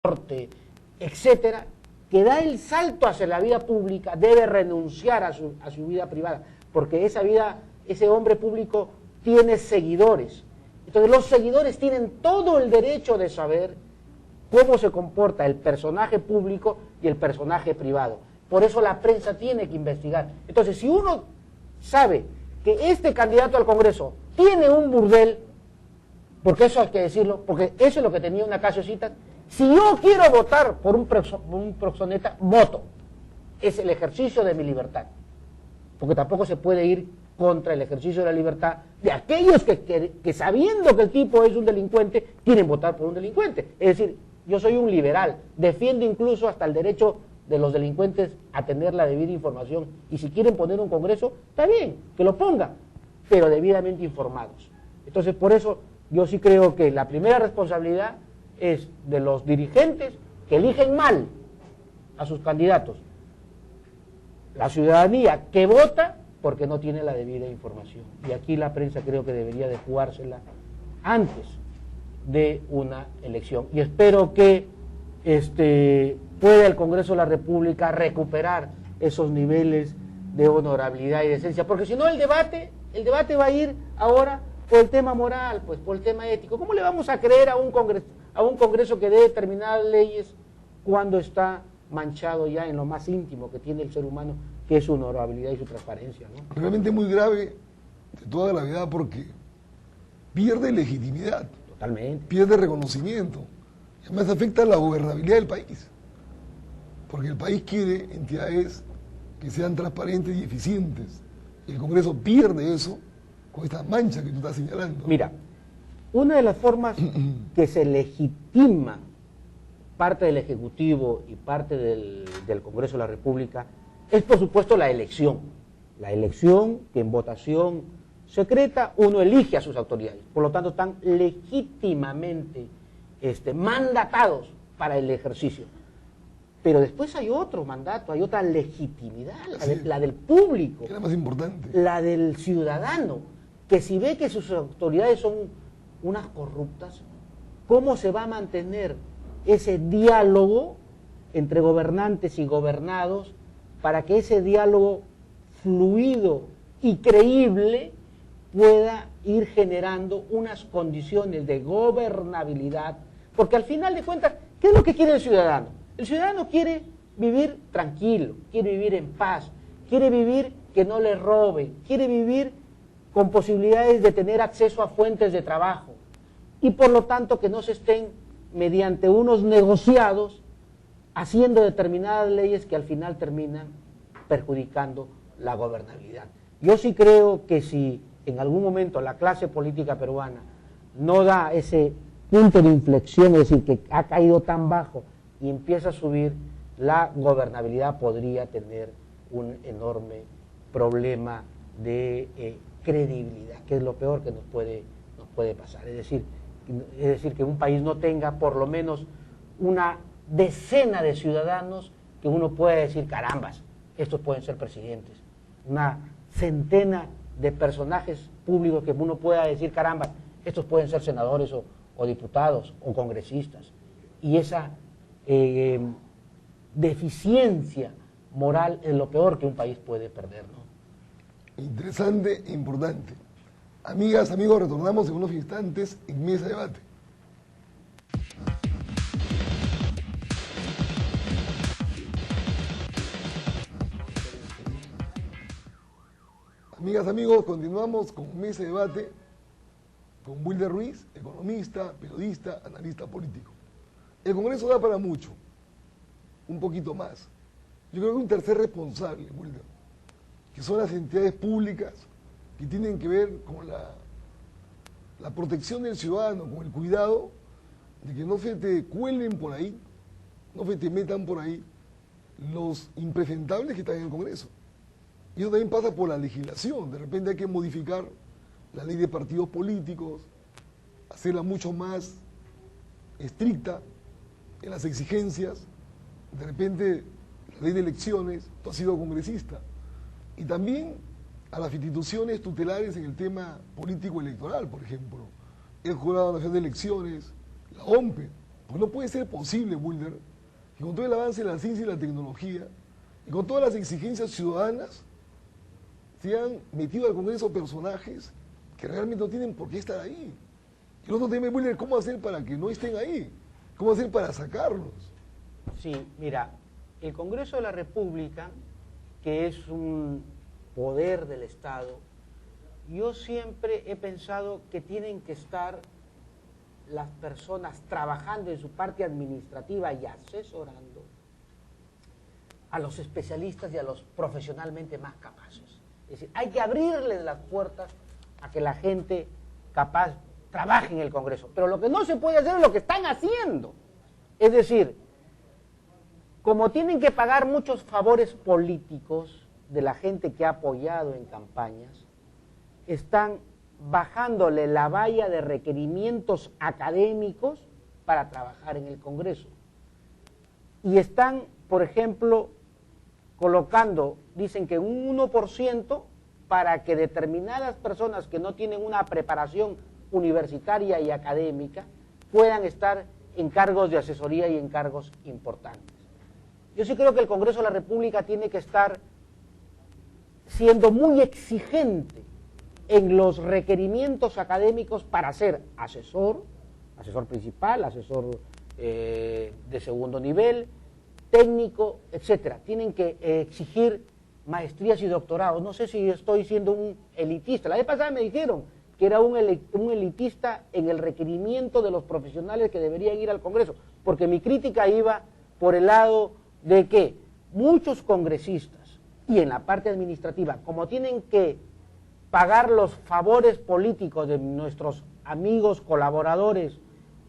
transporte, etcétera, que da el salto hacia la vida pública, debe renunciar a su vida privada, porque ese hombre público tiene seguidores. Entonces los seguidores tienen todo el derecho de saber cómo se comporta el personaje público y el personaje privado. Por eso la prensa tiene que investigar. Entonces, si uno sabe que este candidato al Congreso tiene un burdel, porque eso hay que decirlo, porque eso es lo que tenía una Casiositas, si yo quiero votar por un proxoneta, voto. Es el ejercicio de mi libertad. Porque tampoco se puede ir contra el ejercicio de la libertad de aquellos que sabiendo que el tipo es un delincuente, quieren votar por un delincuente. Es decir, yo soy un liberal, defiendo incluso hasta el derecho de los delincuentes a tener la debida información. Y si quieren poner un congreso, está bien, que lo pongan, pero debidamente informados. Entonces, por eso yo sí creo que la primera responsabilidad es de los dirigentes que eligen mal a sus candidatos. La ciudadanía que vota porque no tiene la debida información. Y aquí la prensa creo que debería de jugársela antes de una elección. Y espero que pueda el Congreso de la República recuperar esos niveles de honorabilidad y decencia, porque si no el debate va a ir ahora por el tema moral, pues por el tema ético. ¿Cómo le vamos a creer a un Congreso que debe determinar leyes cuando está manchado ya en lo más íntimo que tiene el ser humano, que es su honorabilidad y su transparencia, ¿no? Realmente muy grave de toda gravedad, porque pierde legitimidad. Totalmente. Pierde reconocimiento. Y además afecta la gobernabilidad del país. Porque el país quiere entidades que sean transparentes y eficientes. Y el Congreso pierde eso con esta mancha que tú estás señalando. Mira, una de las formas que se legitima parte del Ejecutivo y parte del Congreso de la República es, por supuesto, la elección. La elección que en votación secreta uno elige a sus autoridades. Por lo tanto, están legítimamente mandatados para el ejercicio. Pero después hay otro mandato, hay otra legitimidad, la del público. ¿Qué es la más importante? La del ciudadano, que si ve que sus autoridades son unas corruptas, ¿cómo se va a mantener ese diálogo entre gobernantes y gobernados para que ese diálogo fluido y creíble pueda ir generando unas condiciones de gobernabilidad? Porque al final de cuentas, ¿qué es lo que quiere el ciudadano? El ciudadano quiere vivir tranquilo, quiere vivir en paz, quiere vivir que no le roben, quiere vivir con posibilidades de tener acceso a fuentes de trabajo y por lo tanto que no se estén mediante unos negociados haciendo determinadas leyes que al final terminan perjudicando la gobernabilidad. Yo sí creo que si en algún momento la clase política peruana no da ese punto de inflexión, es decir, que ha caído tan bajo y empieza a subir, la gobernabilidad podría tener un enorme problema de credibilidad, que es lo peor que nos puede pasar. Es decir, que un país no tenga por lo menos una decena de ciudadanos que uno pueda decir, carambas, estos pueden ser presidentes. Una centena de personajes públicos que uno pueda decir, carambas, estos pueden ser senadores o diputados o congresistas. Y esa deficiencia moral es lo peor que un país puede perder, ¿no? Interesante e importante. Amigas, amigos, retornamos en unos instantes en Mesa de Debate. Amigas, amigos, continuamos con Mesa de Debate con Wilder Ruiz, economista, periodista, analista político. El Congreso da para mucho, un poquito más. Yo creo que un tercer responsable, Wilder, que son las entidades públicas que tienen que ver con la protección del ciudadano, con el cuidado de que no se te cuelen por ahí, no se te metan por ahí los impresentables que están en el Congreso. Y eso también pasa por la legislación. De repente hay que modificar la ley de partidos políticos, hacerla mucho más estricta en las exigencias. De repente la ley de elecciones, tú has sido congresista, y también a las instituciones tutelares en el tema político electoral, por ejemplo, el Jurado Nacional de Elecciones, la OMPE, Pues no puede ser posible, Wilder, que con todo el avance de la ciencia y la tecnología, y con todas las exigencias ciudadanas, se han metido al Congreso personajes que realmente no tienen por qué estar ahí. Y nosotros tenemos, Wilder, cómo hacer para que no estén ahí, cómo hacer para sacarlos. Sí, mira, el Congreso de la República, que es un poder del Estado, yo siempre he pensado que tienen que estar las personas trabajando en su parte administrativa y asesorando a los especialistas y a los profesionalmente más capaces. Es decir, hay que abrirles las puertas a que la gente capaz trabaje en el Congreso. Pero lo que no se puede hacer es lo que están haciendo. Es decir, como tienen que pagar muchos favores políticos de la gente que ha apoyado en campañas, están bajándole la valla de requerimientos académicos para trabajar en el Congreso. Y están, por ejemplo, colocando, dicen que un 1% para que determinadas personas que no tienen una preparación universitaria y académica puedan estar en cargos de asesoría y en cargos importantes. Yo sí creo que el Congreso de la República tiene que estar siendo muy exigente en los requerimientos académicos para ser asesor, asesor principal, asesor de segundo nivel, técnico, etcétera. Tienen que exigir maestrías y doctorados. No sé si estoy siendo un elitista. La vez pasada me dijeron que era un elitista en el requerimiento de los profesionales que deberían ir al Congreso, porque mi crítica iba por el lado de que muchos congresistas y en la parte administrativa, como tienen que pagar los favores políticos de nuestros amigos colaboradores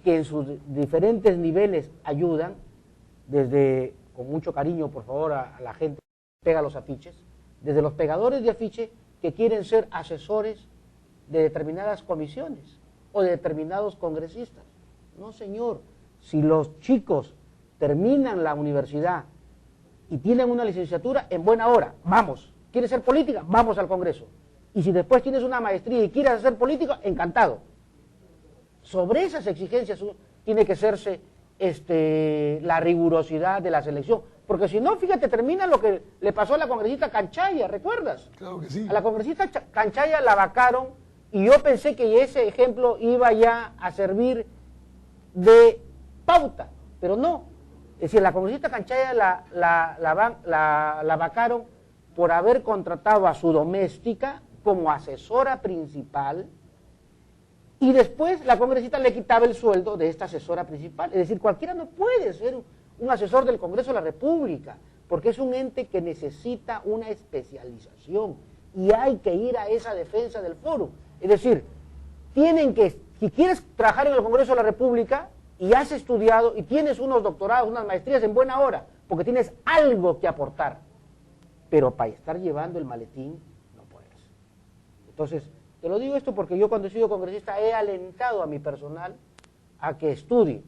que en sus diferentes niveles ayudan, desde, con mucho cariño por favor a la gente que pega los afiches, desde los pegadores de afiche que quieren ser asesores de determinadas comisiones o de determinados congresistas. No, señor, si los chicos terminan la universidad y tienen una licenciatura, en buena hora, vamos. ¿Quieres ser política? Vamos al Congreso. Y si después tienes una maestría y quieres hacer política, encantado. Sobre esas exigencias tiene que hacerse la rigurosidad de la selección. Porque si no, fíjate, termina lo que le pasó a la congresista Canchaya, ¿recuerdas? Claro que sí. A la congresista Canchaya la vacaron y yo pensé que ese ejemplo iba ya a servir de pauta, pero no. Es decir, la congresista Canchaya la vacaron por haber contratado a su doméstica como asesora principal y después la congresista le quitaba el sueldo de esta asesora principal. Es decir, cualquiera no puede ser un asesor del Congreso de la República, porque es un ente que necesita una especialización y hay que ir a esa defensa del foro. Es decir, si quieres trabajar en el Congreso de la República y has estudiado y tienes unos doctorados, unas maestrías, en buena hora, porque tienes algo que aportar, pero para estar llevando el maletín no puedes. Entonces, te lo digo esto porque yo cuando he sido congresista he alentado a mi personal a que estudie.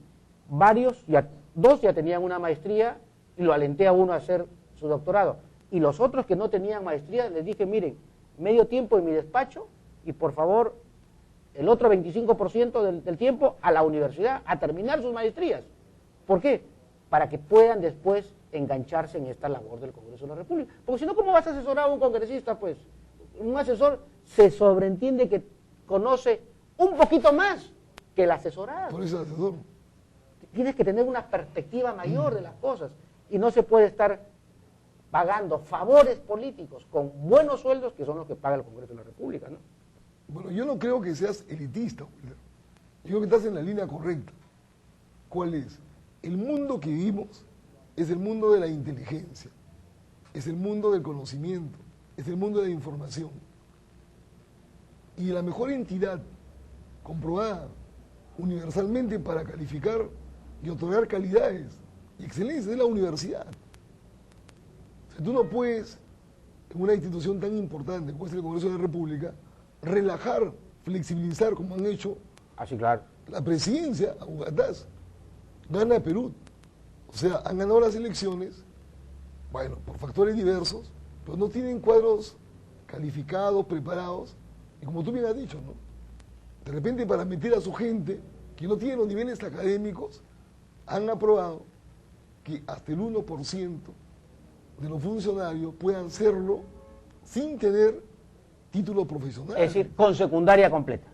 Dos ya tenían una maestría y lo alenté a uno a hacer su doctorado. Y los otros que no tenían maestría les dije, miren, medio tiempo en mi despacho y por favor el otro 25% del tiempo a la universidad, a terminar sus maestrías. ¿Por qué? Para que puedan después engancharse en esta labor del Congreso de la República. Porque si no, ¿cómo vas a asesorar a un congresista? Pues un asesor se sobreentiende que conoce un poquito más que el asesorado. Por eso asesor. Tienes que tener una perspectiva mayor de las cosas y no se puede estar pagando favores políticos con buenos sueldos que son los que paga el Congreso de la República, ¿no? Bueno, yo no creo que seas elitista, Wilder. Yo creo que estás en la línea correcta. ¿Cuál es? El mundo que vivimos es el mundo de la inteligencia, es el mundo del conocimiento, es el mundo de la información. Y la mejor entidad comprobada universalmente para calificar y otorgar calidades y excelencia es la universidad. O sea, tú no puedes, en una institución tan importante como es el Congreso de la República, relajar, flexibilizar como han hecho. Así, claro. La presidencia, a Ugatás, gana Perú. O sea, han ganado las elecciones, bueno, por factores diversos, pero no tienen cuadros calificados, preparados, y como tú bien has dicho, ¿no? De repente para meter a su gente, que no tiene los niveles académicos, han aprobado que hasta el 1% de los funcionarios puedan serlo sin tener título profesional. Es decir, con secundaria completa.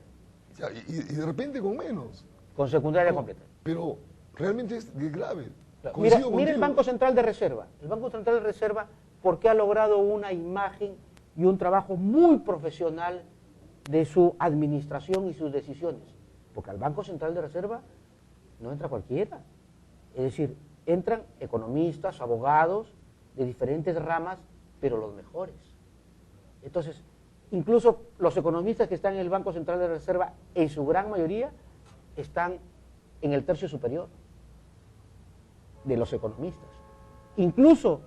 O sea, y de repente con menos. Con secundaria No, completa. pero realmente es grave. Mira, Coincido mira el contigo. Banco Central de Reserva. El Banco Central de Reserva, porque ha logrado una imagen y un trabajo muy profesional de su administración y sus decisiones. Porque al Banco Central de Reserva no entra cualquiera. Es decir, entran economistas, abogados de diferentes ramas, pero los mejores. Entonces, incluso los economistas que están en el Banco Central de Reserva, en su gran mayoría, están en el tercio superior de los economistas. Incluso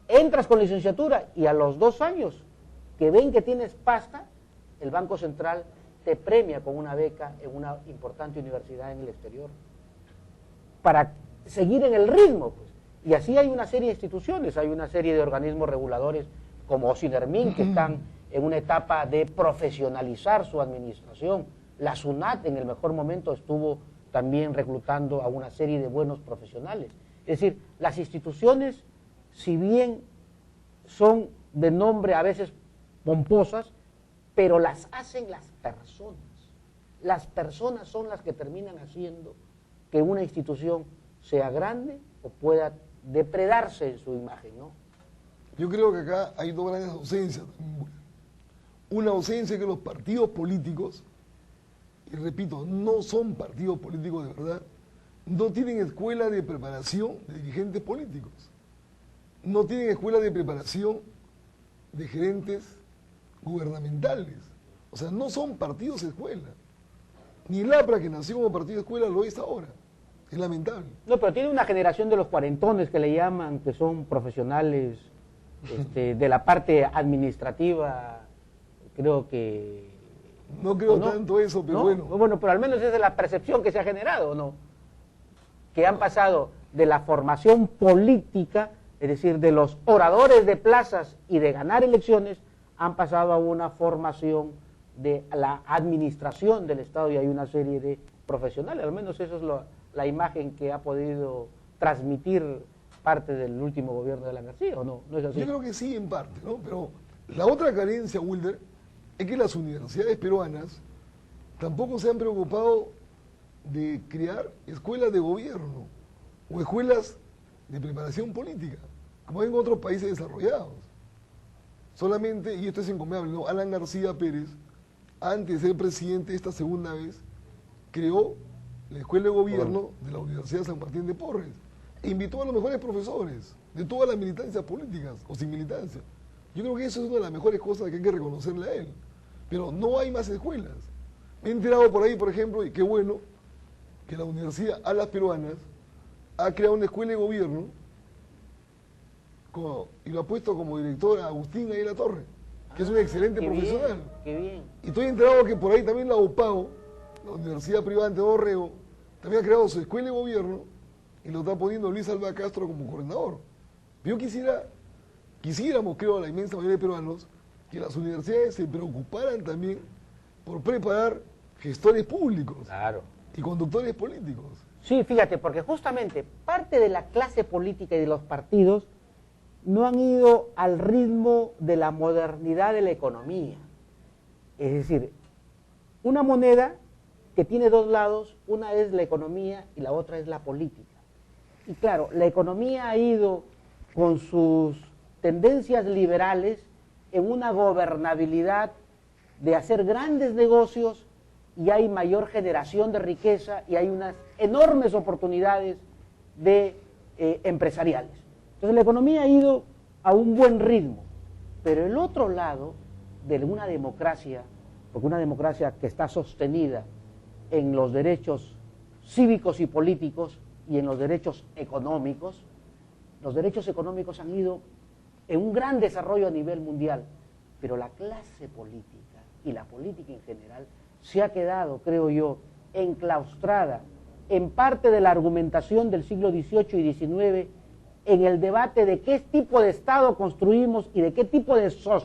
entras con licenciatura y a los 2 años que ven que tienes pasta, el Banco Central te premia con una beca en una importante universidad en el exterior para seguir en el ritmo, pues. Y así hay una serie de instituciones, hay una serie de organismos reguladores como Sinermin, que están en una etapa de profesionalizar su administración. La SUNAT en el mejor momento estuvo también reclutando a una serie de buenos profesionales. Es decir, las instituciones, si bien son de nombre a veces pomposas, pero las hacen las personas. Las personas son las que terminan haciendo que una institución sea grande o pueda depredarse en su imagen, ¿no? Yo creo que acá hay 2 grandes ausencias. Una ausencia que los partidos políticos, y repito, no son partidos políticos de verdad, no tienen escuela de preparación de dirigentes políticos, no tienen escuela de preparación de gerentes gubernamentales, o sea, no son partidos escuela. Ni el APRA, que nació como partido escuela, lo es ahora. Es lamentable. No, pero tiene una generación de los cuarentones que le llaman, que son profesionales de la parte administrativa, creo que... No creo ¿no? tanto eso, pero ¿No? bueno. Bueno, pero al menos esa es la percepción que se ha generado, ¿no? Que han pasado de la formación política, es decir, de los oradores de plazas y de ganar elecciones, han pasado a una formación de la administración del Estado y hay una serie de profesionales, al menos eso es la imagen que ha podido transmitir parte del último gobierno de Alan García, ¿o no? ¿No es así? Yo creo que sí, en parte, ¿no? Pero la otra carencia, Wilder, es que las universidades peruanas tampoco se han preocupado de crear escuelas de gobierno o escuelas de preparación política, como hay en otros países desarrollados. Solamente, y esto es encomiable, ¿no? Alan García Pérez, antes de ser presidente esta segunda vez, creó la Escuela de Gobierno de la Universidad de San Martín de Porres e invitó a los mejores profesores de todas las militancias políticas o sin militancia. Yo creo que eso es una de las mejores cosas que hay que reconocerle a él. Pero no hay más escuelas. Me he enterado por ahí, por ejemplo, y qué bueno, que la Universidad Alas Peruanas ha creado una escuela de gobierno y lo ha puesto como director a Agustín Ayala Torre, que es un excelente profesional. Qué bien. Y estoy enterado que por ahí también la UPAO, la Universidad Privada de Dorrego, también ha creado su escuela de gobierno y lo está poniendo Luis Alba Castro como coordinador. Yo quisiéramos, creo, a la inmensa mayoría de peruanos, que las universidades se preocuparan también por preparar gestores públicos y conductores políticos. Sí, fíjate, porque justamente parte de la clase política y de los partidos no han ido al ritmo de la modernidad de la economía. Es decir, una moneda que tiene 2 lados, una es la economía y la otra es la política. Y claro, la economía ha ido con sus tendencias liberales en una gobernabilidad de hacer grandes negocios y hay mayor generación de riqueza y hay unas enormes oportunidades de empresariales. Entonces la economía ha ido a un buen ritmo, pero el otro lado de una democracia, porque una democracia que está sostenida en los derechos cívicos y políticos y en los derechos económicos han ido en un gran desarrollo a nivel mundial, pero la clase política y la política en general se ha quedado, creo yo, enclaustrada en parte de la argumentación del siglo XVIII y XIX en el debate de qué tipo de Estado construimos y de qué tipo de sociedad